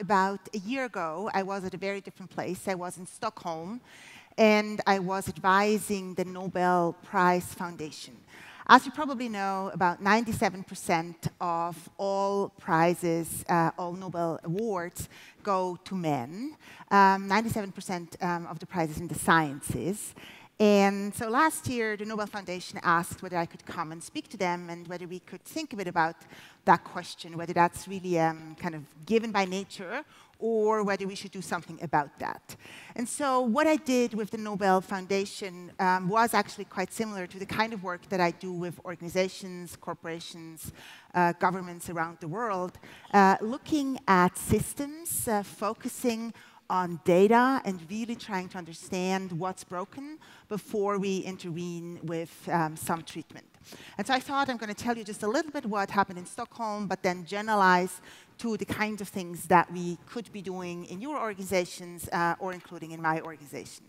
About a year ago, I was at a very different place. I was in Stockholm, and I was advising the Nobel Prize Foundation. As you probably know, about 97% of all prizes, all Nobel awards, go to men. 97% of the prizes in the sciences. And so last year, the Nobel Foundation asked whether I could come and speak to them and whether we could think a bit about that question, whether that's really kind of given by nature or whether we should do something about that. And so what I did with the Nobel Foundation was actually quite similar to the kind of work that I do with organizations, corporations, governments around the world, looking at systems, focusing on data and really trying to understand what's broken before we intervene with some treatment. And so I thought I'm going to tell you just a little bit what happened in Stockholm, but then generalize to the kinds of things that we could be doing in your organizations or including in my organization.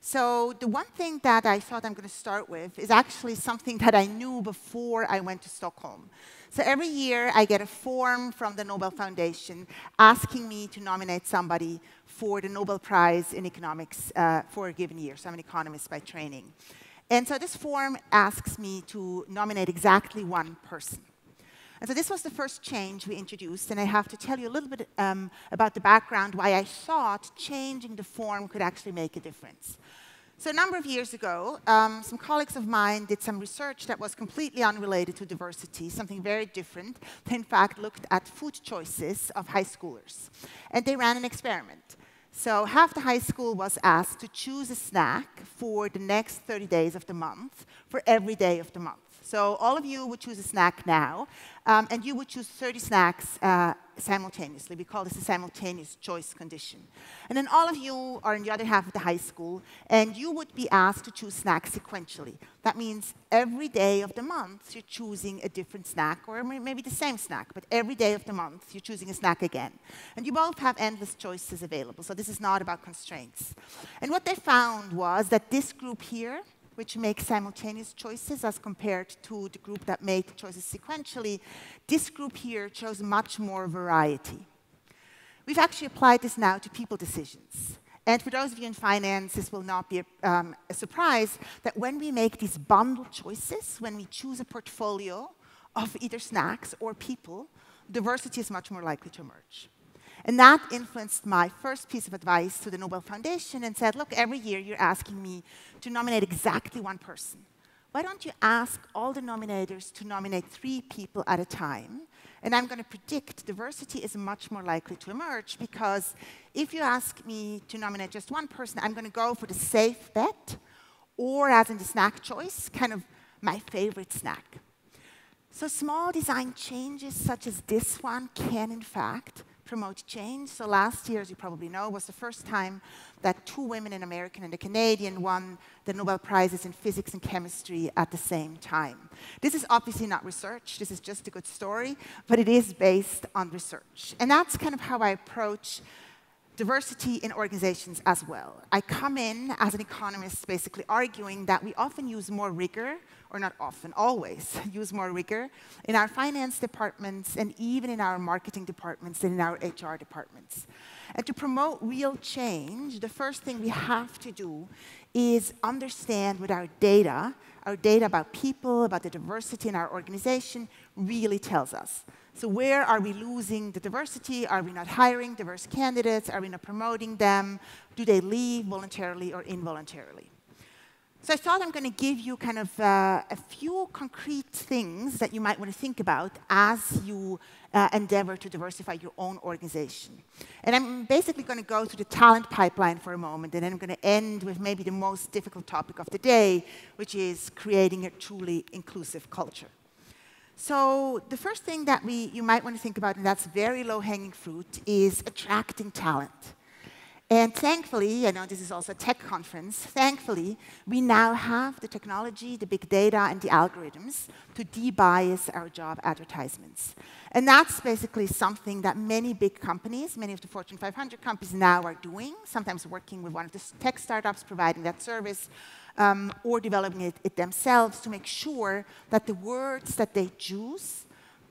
So the one thing that I thought I'm going to start with is actually something that I knew before I went to Stockholm. So every year I get a form from the Nobel Foundation asking me to nominate somebody for the Nobel Prize in economics for a given year. So I'm an economist by training. And so this form asks me to nominate exactly one person. And so this was the first change we introduced, and I have to tell you a little bit about the background, why I thought changing the form could actually make a difference. So a number of years ago, some colleagues of mine did some research that was completely unrelated to diversity, something very different. They, in fact, looked at food choices of high schoolers. And they ran an experiment. So half the high school was asked to choose a snack for the next 30 days of the month, for every day of the month. So all of you would choose a snack now, and you would choose 30 snacks simultaneously. We call this a simultaneous choice condition. And then all of you are in the other half of the high school, and you would be asked to choose snacks sequentially. That means every day of the month, you're choosing a different snack, or maybe the same snack, but every day of the month, you're choosing a snack again. And you both have endless choices available, so this is not about constraints. And what they found was that this group here, which makes simultaneous choices as compared to the group that made the choices sequentially, this group here chose much more variety. We've actually applied this now to people decisions. And for those of you in finance, this will not be a surprise that when we make these bundle choices, when we choose a portfolio of either snacks or people, diversity is much more likely to emerge. And that influenced my first piece of advice to the Nobel Foundation and said, look, every year you're asking me to nominate exactly one person. Why don't you ask all the nominators to nominate 3 people at a time? And I'm going to predict diversity is much more likely to emerge because if you ask me to nominate just one person, I'm going to go for the safe bet, or as in the snack choice, kind of my favorite snack. So small design changes such as this one can, in fact, promote change. So last year, as you probably know, was the first time that 2 women, an American and a Canadian, won the Nobel Prizes in physics and chemistry at the same time. This is obviously not research. This is just a good story, but it is based on research. And that's kind of how I approach diversity in organizations as well. I come in as an economist basically arguing that we often use more rigor, or not often, always use more rigor in our finance departments and even in our marketing departments and in our HR departments. And to promote real change, the first thing we have to do is understand what our data about people, about the diversity in our organization really tells us. So where are we losing the diversity? Are we not hiring diverse candidates? Are we not promoting them? Do they leave voluntarily or involuntarily? So I thought I'm going to give you kind of a few concrete things that you might want to think about as you endeavor to diversify your own organization. And I'm basically going to go through the talent pipeline for a moment, and then I'm going to end with maybe the most difficult topic of the day, which is creating a truly inclusive culture. So the first thing that you might want to think about, and that's very low-hanging fruit, is attracting talent. And thankfully, I know this is also a tech conference, thankfully, we now have the technology, the big data, and the algorithms to debias our job advertisements. And that's basically something that many big companies, many of the Fortune 500 companies now are doing, sometimes working with one of the tech startups providing that service, or developing it themselves to make sure that the words that they choose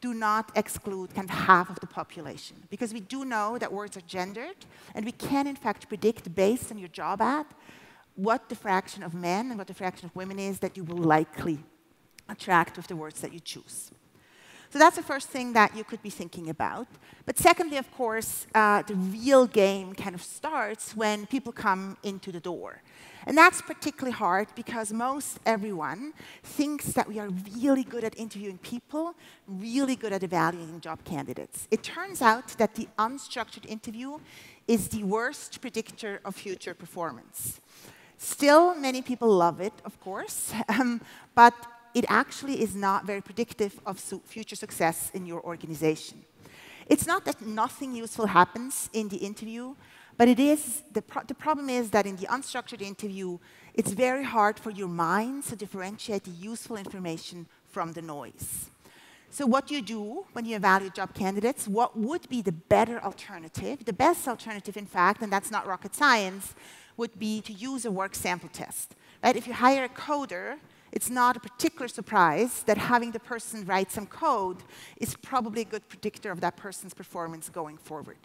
do not exclude kind of half of the population. Because we do know that words are gendered, and we can, in fact, predict based on your job ad what the fraction of men and what the fraction of women is that you will likely attract with the words that you choose. So that's the first thing that you could be thinking about. But secondly, of course, the real game kind of starts when people come into the door. And that's particularly hard because most everyone thinks that we are really good at interviewing people, really good at evaluating job candidates. It turns out that the unstructured interview is the worst predictor of future performance. Still, many people love it, of course, but it actually is not very predictive of future success in your organization. It's not that nothing useful happens in the interview, but it is the problem is that in the unstructured interview, it's very hard for your mind to differentiate the useful information from the noise. So what you do when you evaluate job candidates, what would be the better alternative, the best alternative, in fact, and that's not rocket science, would be to use a work sample test. Right? If you hire a coder, it's not a particular surprise that having the person write some code is probably a good predictor of that person's performance going forward.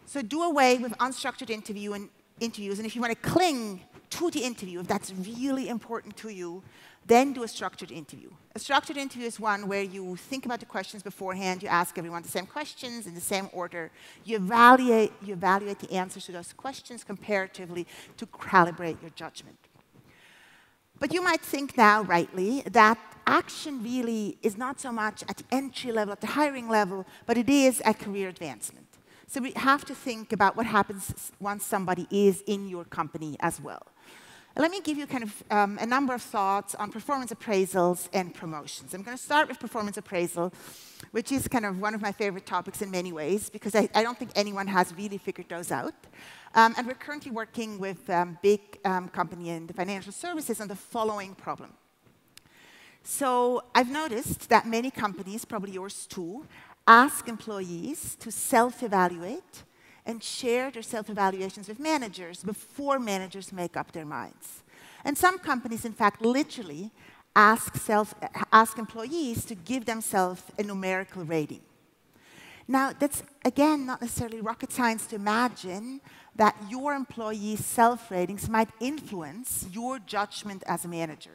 So do away with unstructured interviews, and if you want to cling to the interview, if that's really important to you, then do a structured interview. A structured interview is one where you think about the questions beforehand, you ask everyone the same questions in the same order, you evaluate the answers to those questions comparatively to calibrate your judgment. But you might think now, rightly, that action really is not so much at the entry level, at the hiring level, but it is at career advancement. So we have to think about what happens once somebody is in your company as well. Let me give you kind of a number of thoughts on performance appraisals and promotions. I'm going to start with performance appraisal, which is kind of one of my favorite topics in many ways, because I don't think anyone has really figured those out. And we're currently working with a big company in the financial services on the following problem. So I've noticed that many companies, probably yours too, ask employees to self-evaluate and share their self-evaluations with managers before managers make up their minds. And some companies, in fact, literally ask employees to give themselves a numerical rating. Now, that's, again, not necessarily rocket science to imagine that your employees' self-ratings might influence your judgment as a manager.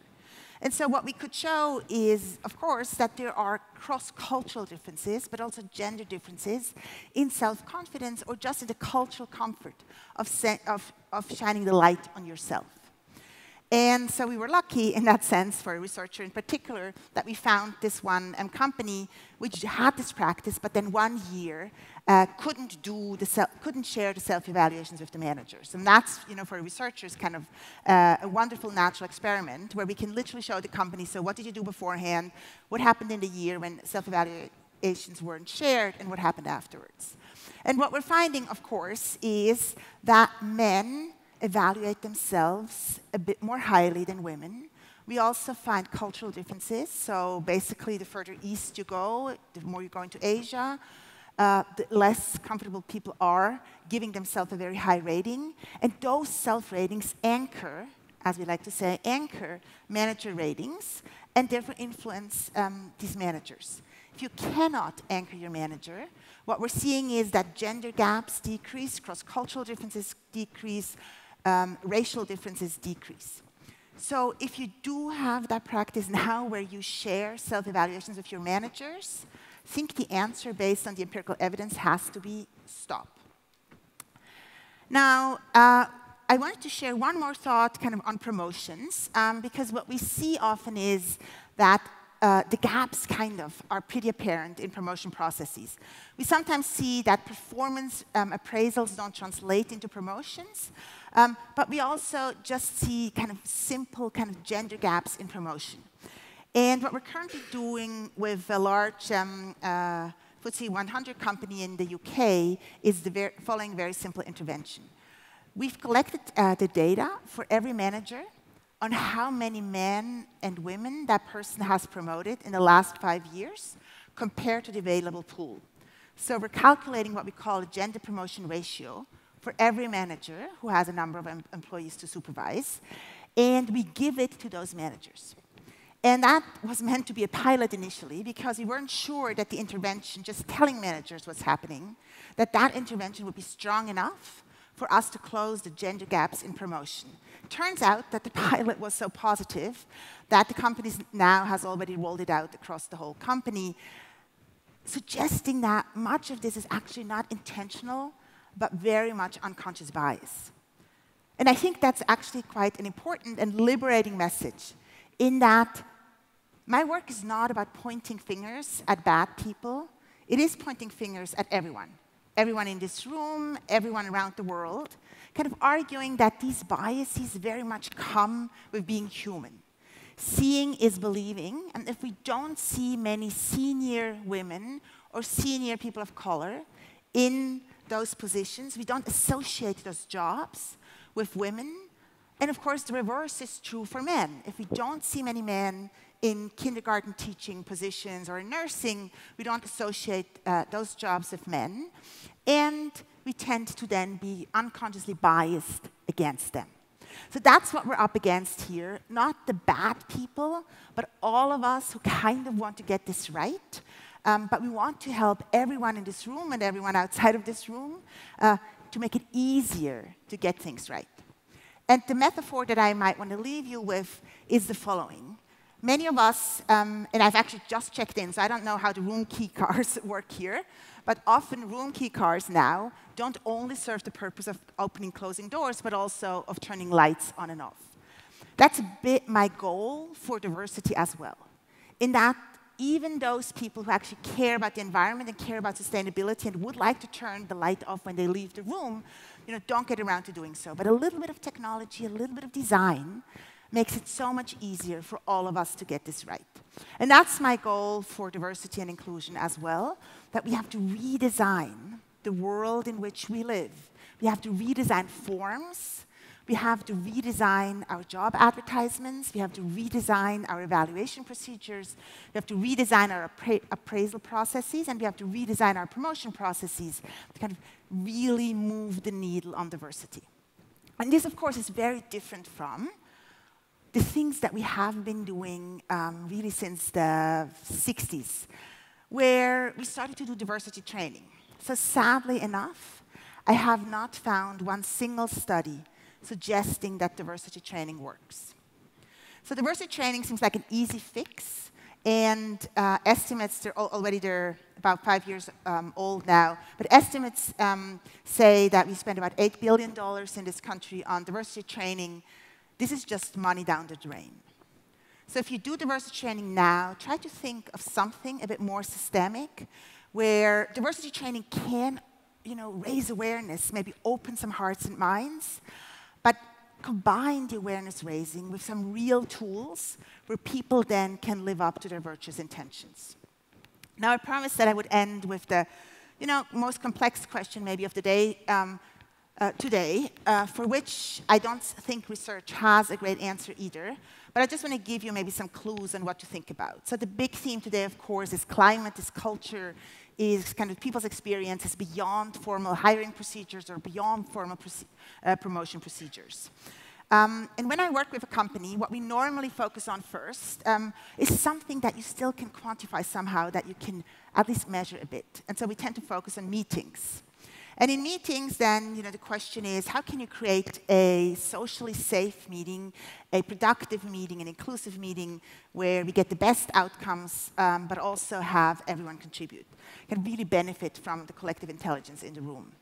And so what we could show is, of course, that there are cross-cultural differences, but also gender differences in self-confidence or just in the cultural comfort of shining the light on yourself. And so we were lucky in that sense, for a researcher in particular, that we found this one company which had this practice, but then 1 year couldn't share the self-evaluations with the managers. And that's, for researchers, kind of a wonderful natural experiment where we can literally show the company, so what did you do beforehand, what happened in the year when self-evaluations weren't shared, and what happened afterwards. And what we're finding, of course, is that men evaluate themselves a bit more highly than women. We also find cultural differences. So basically, the further east you go, the more you go into Asia, the less comfortable people are giving themselves a very high rating. And those self-ratings anchor, as we like to say, anchor manager ratings and therefore influence these managers. If you cannot anchor your manager, what we're seeing is that gender gaps decrease, cross-cultural differences decrease, racial differences decrease. So if you do have that practice now where you share self-evaluations with your managers, I think the answer based on the empirical evidence has to be stop. Now, I wanted to share one more thought kind of on promotions, because what we see often is that the gaps kind of are pretty apparent in promotion processes. We sometimes see that performance appraisals don't translate into promotions, but we also just see kind of simple kind of gender gaps in promotion. And what we're currently doing with a large FTSE 100 company in the UK is the following very simple intervention. We've collected the data for every manager on how many men and women that person has promoted in the last 5 years compared to the available pool. So we're calculating what we call a gender promotion ratio for every manager who has a number of employees to supervise, and we give it to those managers. And that was meant to be a pilot initially because we weren't sure that the intervention, just telling managers what's happening, that that intervention would be strong enough for us to close the gender gaps in promotion. Turns out that the pilot was so positive that the company now has already rolled it out across the whole company, suggesting that much of this is actually not intentional, but very much unconscious bias. And I think that's actually quite an important and liberating message, in that my work is not about pointing fingers at bad people. It is pointing fingers at everyone. Everyone in this room, everyone around the world, kind of arguing that these biases very much come with being human. Seeing is believing, and if we don't see many senior women or senior people of color in those positions, we don't associate those jobs with women. And of course, the reverse is true for men. If we don't see many men in kindergarten teaching positions or in nursing, we don't associate those jobs with men. And we tend to then be unconsciously biased against them. So that's what we're up against here. Not the bad people, but all of us who kind of want to get this right. But we want to help everyone in this room and everyone outside of this room to make it easier to get things right. And the metaphor that I might want to leave you with is the following. Many of us, and I've actually just checked in, so I don't know how the room key cards work here, but often room key cards now don't only serve the purpose of opening, closing doors, but also of turning lights on and off. That's a bit my goal for diversity as well, in that even those people who actually care about the environment and care about sustainability and would like to turn the light off when they leave the room, don't get around to doing so. But a little bit of technology, a little bit of design makes it so much easier for all of us to get this right. And that's my goal for diversity and inclusion as well, that we have to redesign the world in which we live. We have to redesign forms. We have to redesign our job advertisements. We have to redesign our evaluation procedures. We have to redesign our appraisal processes. And we have to redesign our promotion processes to kind of really move the needle on diversity. And this, of course, is very different from the things that we have been doing really since the 60s, where we started to do diversity training. So sadly enough, I have not found one single study suggesting that diversity training works. So diversity training seems like an easy fix, and estimates, they're about 5 years old now, but estimates say that we spend about $8 billion in this country on diversity training. This is just money down the drain. So if you do diversity training now, try to think of something a bit more systemic, where diversity training can, raise awareness, maybe open some hearts and minds, but combine the awareness raising with some real tools where people then can live up to their virtuous intentions. Now, I promised that I would end with the, most complex question maybe of the day today, for which I don't think research has a great answer either. But I just want to give you maybe some clues on what to think about. So the big theme today, of course, is climate, is culture, is kind of people's experiences beyond formal hiring procedures or beyond formal promotion procedures. And when I work with a company, what we normally focus on first is something that you still can quantify somehow, that you can at least measure a bit. And so we tend to focus on meetings. And in meetings, then, the question is, how can you create a socially safe meeting, a productive meeting, an inclusive meeting, where we get the best outcomes, but also have everyone contribute, can really benefit from the collective intelligence in the room?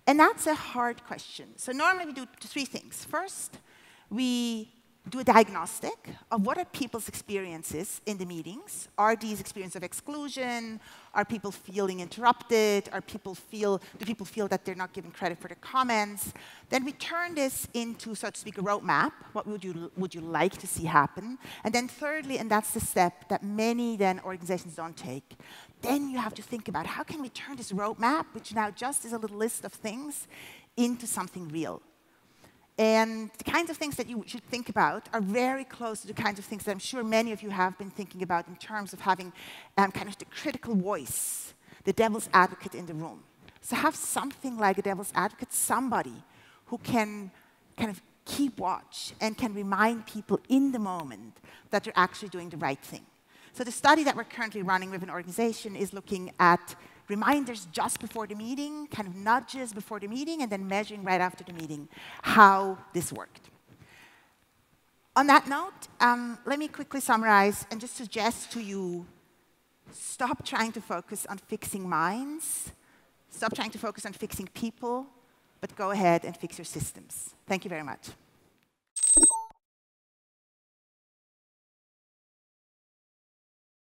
And that's a hard question. So normally we do 3 things. First, we do a diagnostic of what are people's experiences in the meetings. Are these experiences of exclusion? Are people feeling interrupted? Do people feel that they're not given credit for their comments? Then we turn this into, so to speak, a roadmap. What would you like to see happen? And then thirdly, and that's the step that many then organizations don't take, then you have to think about how can we turn this roadmap, which now just is a little list of things, into something real. And the kinds of things that you should think about are very close to the kinds of things that I'm sure many of you have been thinking about in terms of having kind of the critical voice, the devil's advocate in the room. So have something like a devil's advocate, somebody who can kind of keep watch and can remind people in the moment that they're actually doing the right thing. So the study that we're currently running with an organization is looking at reminders just before the meeting, kind of nudges before the meeting, and then measuring right after the meeting how this worked. On that note, let me quickly summarize and just suggest to you, stop trying to focus on fixing minds, stop trying to focus on fixing people, but go ahead and fix your systems. Thank you very much.